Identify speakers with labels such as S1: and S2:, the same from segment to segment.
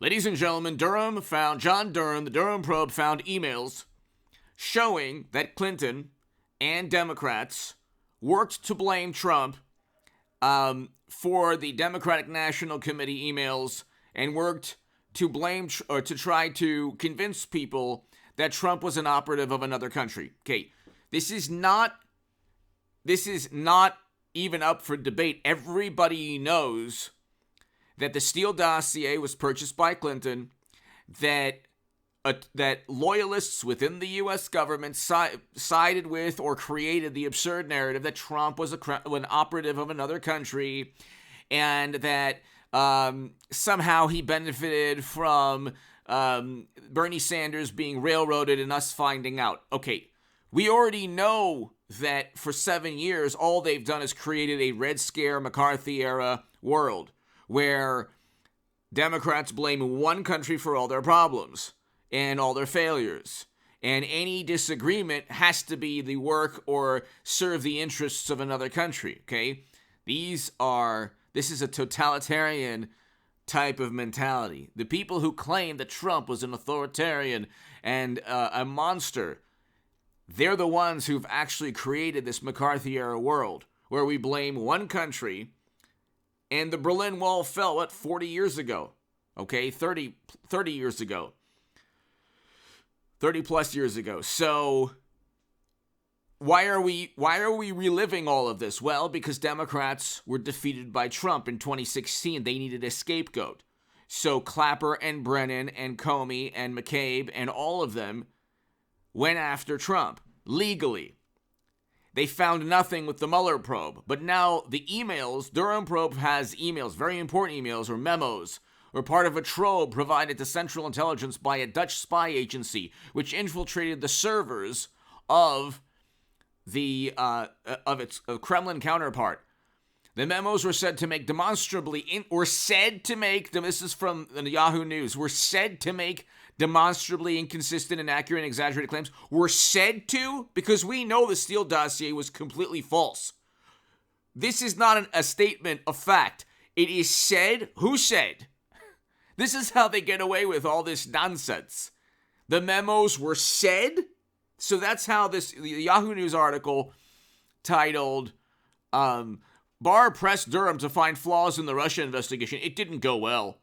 S1: Ladies and gentlemen, John Durham, the Durham probe found emails showing that Clinton and Democrats worked to blame Trump for the Democratic National Committee emails and worked to blame or to try to convince people that Trump was an operative of another country. Okay, this is not even up for debate. Everybody knows that the Steele dossier was purchased by Clinton, that loyalists within the U.S. government sided with or created the absurd narrative that Trump was an operative of another country, and that somehow he benefited from Bernie Sanders being railroaded and us finding out. Okay, we already know that for 7 years, all they've done is created a Red Scare, McCarthy-era world where Democrats blame one country for all their problems and all their failures. And any disagreement has to be the work or serve the interests of another country, okay? This is a totalitarian type of mentality. The people who claim that Trump was an authoritarian and a monster, they're the ones who've actually created this McCarthy-era world where we blame one country. And the Berlin Wall fell, 40 years ago? Okay, 30 years ago. 30 plus years ago. So why are we reliving all of this? Well, because Democrats were defeated by Trump in 2016. They needed a scapegoat. So Clapper and Brennan and Comey and McCabe and all of them went after Trump legally. They found nothing with the Mueller probe. But now the emails, Durham probe has emails, very important emails or memos, or part of a trove provided to Central Intelligence by a Dutch spy agency, which infiltrated the servers of its Kremlin counterpart. The memos were said to make this is from the Yahoo News, were said to make demonstrably inconsistent, inaccurate, and exaggerated claims. Were said to, because we know the Steele dossier was completely false. This is not a statement of fact. It is said. Who said? This is how they get away with all this nonsense. The memos were said. So that's how the Yahoo News article titled, Barr pressed Durham to find flaws in the Russia investigation. It didn't go well.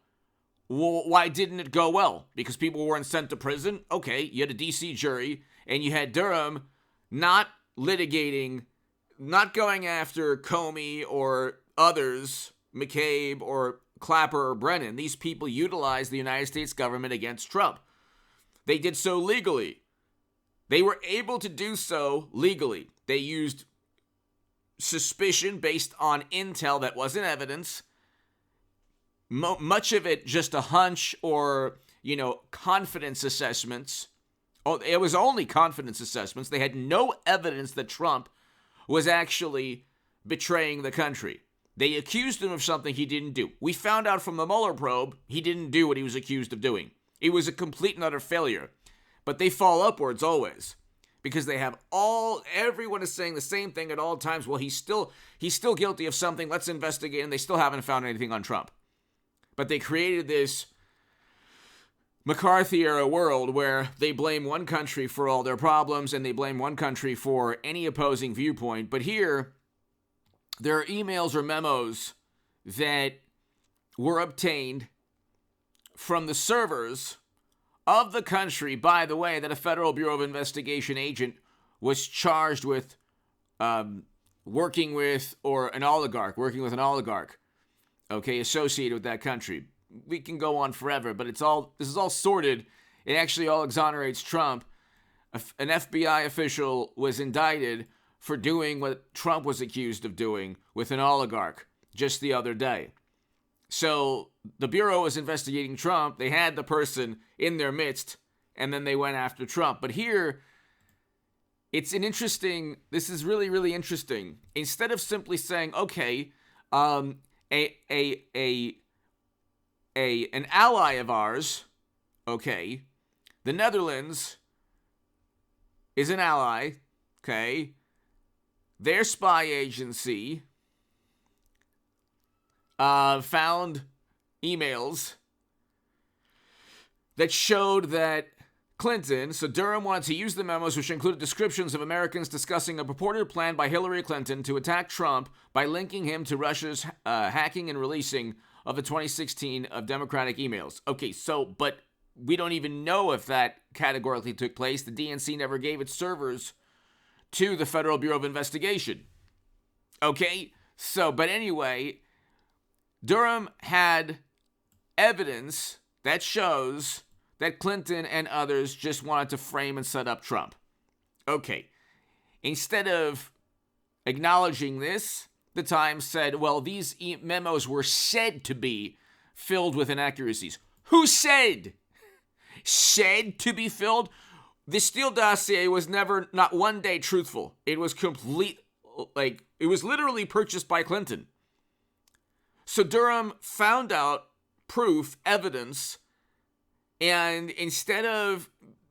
S1: Well, why didn't it go well? Because people weren't sent to prison? Okay, you had a D.C. jury, and you had Durham not litigating, not going after Comey or others, McCabe or Clapper or Brennan. These people utilized the United States government against Trump. They did so legally. They were able to do so legally. They used suspicion based on intel that wasn't evidence. Much of it just a hunch or, confidence assessments. Oh, it was only confidence assessments. They had no evidence that Trump was actually betraying the country. They accused him of something he didn't do. We found out from the Mueller probe he didn't do what he was accused of doing. It was a complete and utter failure. But they fall upwards always. Because everyone is saying the same thing at all times. Well, he's still guilty of something. Let's investigate. And they still haven't found anything on Trump. But they created this McCarthy-era world where they blame one country for all their problems and they blame one country for any opposing viewpoint. But here, there are emails or memos that were obtained from the servers of the country, by the way, that a Federal Bureau of Investigation agent was charged with working with an oligarch, associated with that country. We can go on forever, but this is all sorted. It actually all exonerates Trump. An FBI official was indicted for doing what Trump was accused of doing with an oligarch just the other day. So the Bureau was investigating Trump. They had the person in their midst, and then they went after Trump. But here, this is really, really interesting. Instead of simply saying, okay, an ally of ours, okay, the Netherlands is an ally, okay, their spy agency found emails that showed that Clinton, so Durham wanted to use the memos, which included descriptions of Americans discussing a purported plan by Hillary Clinton to attack Trump by linking him to Russia's hacking and releasing of the 2016 of Democratic emails. Okay, so, but we don't even know if that categorically took place. The DNC never gave its servers to the Federal Bureau of Investigation. Okay, so, but anyway, Durham had evidence that shows that Clinton and others just wanted to frame and set up Trump. Okay, instead of acknowledging this, the Times said, well, these memos were said to be filled with inaccuracies. Who said? Said to be filled? The Steele dossier was never, not one day, truthful. It was it was literally purchased by Clinton. So Durham found out proof, evidence, and instead of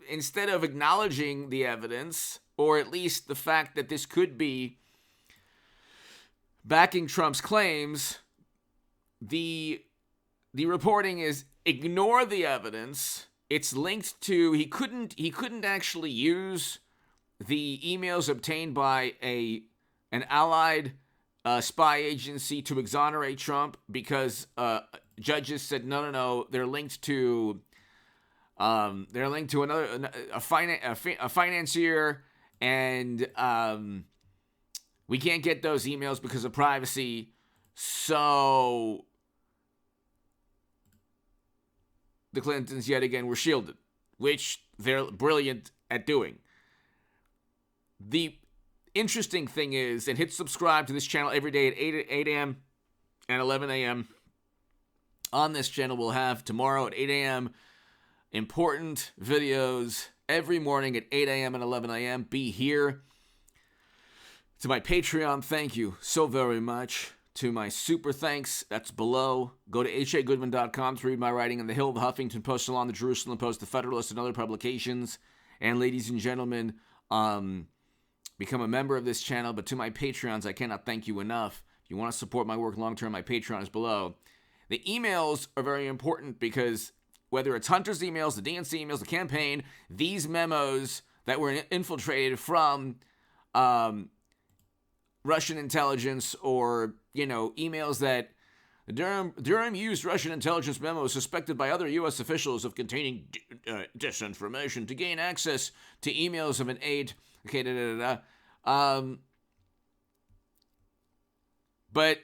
S1: acknowledging the evidence, or at least the fact that this could be backing Trump's claims, the reporting is ignore the evidence. It's linked to he couldn't actually use the emails obtained by an allied spy agency to exonerate Trump because judges said no, they're linked to another a financier, and we can't get those emails because of privacy. So the Clintons yet again were shielded, which they're brilliant at doing. The interesting thing is, and hit subscribe to this channel every day at 8 a.m. and 11 a.m. On this channel, we'll have tomorrow at 8 a.m. important videos every morning at 8 a.m. and 11 a.m. Be here. To my Patreon, thank you so very much. To my super thanks, that's below. Go to hagoodman.com to read my writing on The Hill, the Huffington Post, Salon, the Jerusalem Post, the Federalist, and other publications. And ladies and gentlemen, become a member of this channel. But to my Patreons, I cannot thank you enough. If you want to support my work long-term, my Patreon is below. The emails are very important because whether it's Hunter's emails, the DNC emails, the campaign, these memos that were infiltrated from Russian intelligence, or, emails that Durham used Russian intelligence memos suspected by other U.S. officials of containing disinformation to gain access to emails of an aide. Okay, but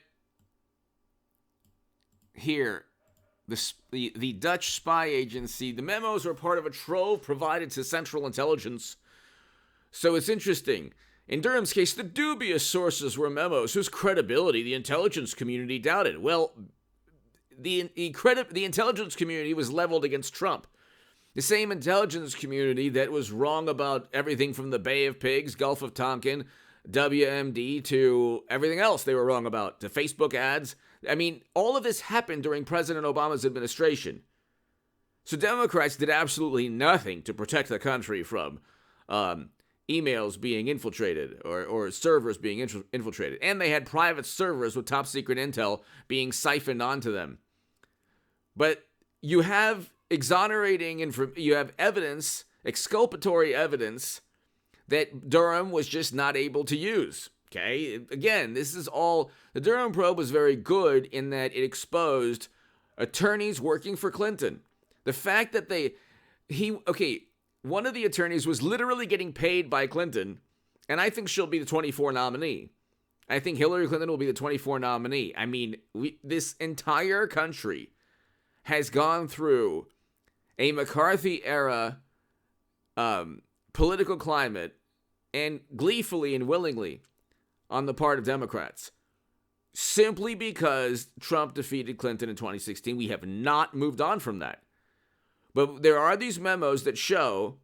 S1: here, the Dutch spy agency, the memos were part of a trove provided to Central Intelligence. So it's interesting. In Durham's case, the dubious sources were memos whose credibility the intelligence community doubted. Well, the intelligence community was leveled against Trump. The same intelligence community that was wrong about everything from the Bay of Pigs, Gulf of Tonkin, WMD, to everything else they were wrong about, to Facebook ads. I mean, all of this happened during President Obama's administration. So Democrats did absolutely nothing to protect the country from emails being infiltrated or servers being infiltrated. And they had private servers with top secret intel being siphoned onto them. But you have you have evidence, exculpatory evidence, that Durham was just not able to use. Okay? Again, this is all, the Durham probe was very good in that it exposed attorneys working for Clinton. The fact that one of the attorneys was literally getting paid by Clinton, and I think she'll be the 24 nominee. I think Hillary Clinton will be the 24 nominee. I mean, this entire country has gone through a McCarthy-era political climate, and gleefully and willingly on the part of Democrats, simply because Trump defeated Clinton in 2016. We have not moved on from that. But there are these memos that show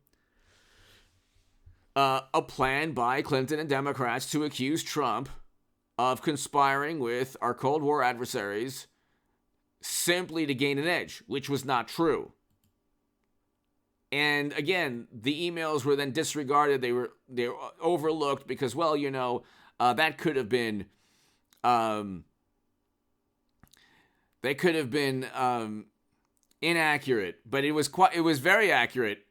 S1: a plan by Clinton and Democrats to accuse Trump of conspiring with our Cold War adversaries simply to gain an edge, which was not true. And again, the emails were then disregarded. They were overlooked because, well, that could have been, they could have been inaccurate, but it was very accurate.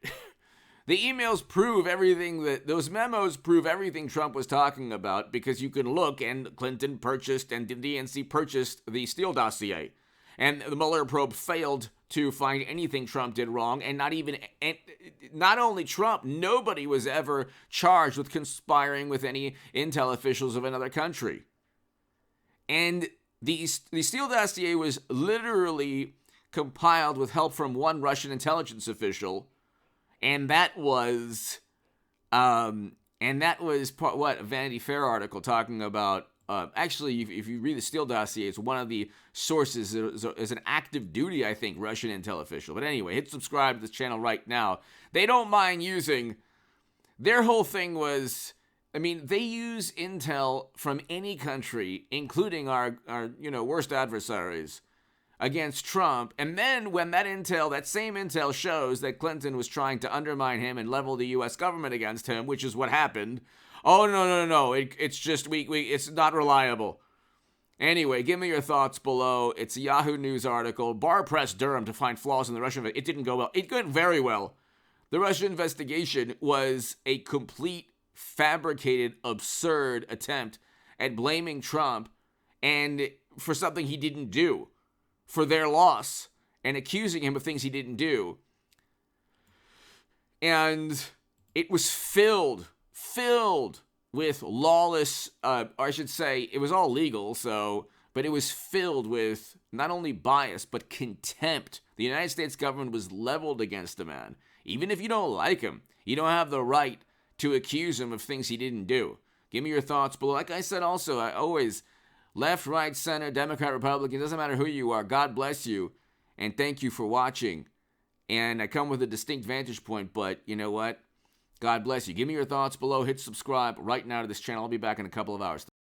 S1: The emails prove everything those memos prove everything Trump was talking about, because you can look, and Clinton purchased and the DNC purchased the Steele dossier. And the Mueller probe failed to find anything Trump did wrong, and not only Trump, nobody was ever charged with conspiring with any intel officials of another country. And the Steele dossier was literally compiled with help from one Russian intelligence official, and that was a Vanity Fair article talking about. Actually, if you read the Steele dossier, it's one of the sources is an active duty, I think, Russian intel official. But anyway, hit subscribe to this channel right now. They don't mind using. Their whole thing was, they use intel from any country, including our worst adversaries, against Trump. And then when that same intel shows that Clinton was trying to undermine him and level the U.S. government against him, which is what happened. Oh, no. It's just, it's not reliable. Anyway, give me your thoughts below. It's a Yahoo News article. Bar pressed Durham to find flaws in the Russian. It didn't go well. It went very well. The Russian investigation was a complete, fabricated, absurd attempt at blaming Trump and for something he didn't do, for their loss, and accusing him of things he didn't do. And it was filled with lawless, or I should say, it was all legal, but it was filled with not only bias, but contempt. The United States government was leveled against the man. Even if you don't like him, you don't have the right to accuse him of things he didn't do. Give me your thoughts below. Like I said also, I always, left, right, center, Democrat, Republican, doesn't matter who you are. God bless you, and thank you for watching. And I come with a distinct vantage point, but you know what? God bless you. Give me your thoughts below. Hit subscribe right now to this channel. I'll be back in a couple of hours.